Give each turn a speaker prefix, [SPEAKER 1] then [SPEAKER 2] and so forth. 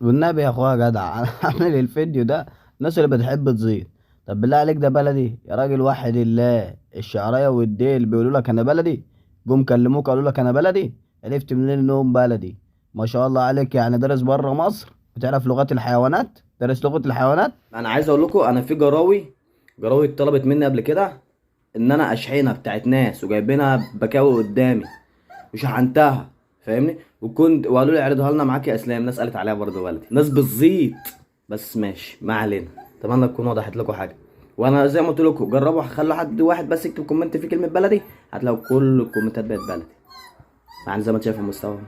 [SPEAKER 1] والنبي يا اخويا جدع انا عامل الفيديو ده الناس اللي بتحب تزيد. طب بالله عليك ده بلدي يا راجل، واحد الله الشعريه والديل بيقولوا لك انا بلدي. جم كلموك قالوا لك انا بلدي. عرفت منين انهم بلدي؟ ما شاء الله عليك، يعني دارس بره مصر، بتعرف لغات الحيوانات، دارس لغة الحيوانات. انا عايز اقول لكم انا في جراوي اتطلبت مني قبل كده ان انا اشحنها بتاعت ناس، وجايبينها بكاوي قدامي وشحنتها، فاهمني؟ وقالوا لي اعرضها لنا معاك يا اسلام، ناس قالت عليها برضه بلدي، ناس بالزيط. بس ماشي ما علينا. اتمنى تكون وضحت لكم حاجه. وانا زي ما قلت لكم جربوا خلوا حد واحد بس يكتب كومنت فيه كلمه بلدي، هتلاقوا كل الكومنتات بقت بلدي. يعني زي ما انت شايف المستوى.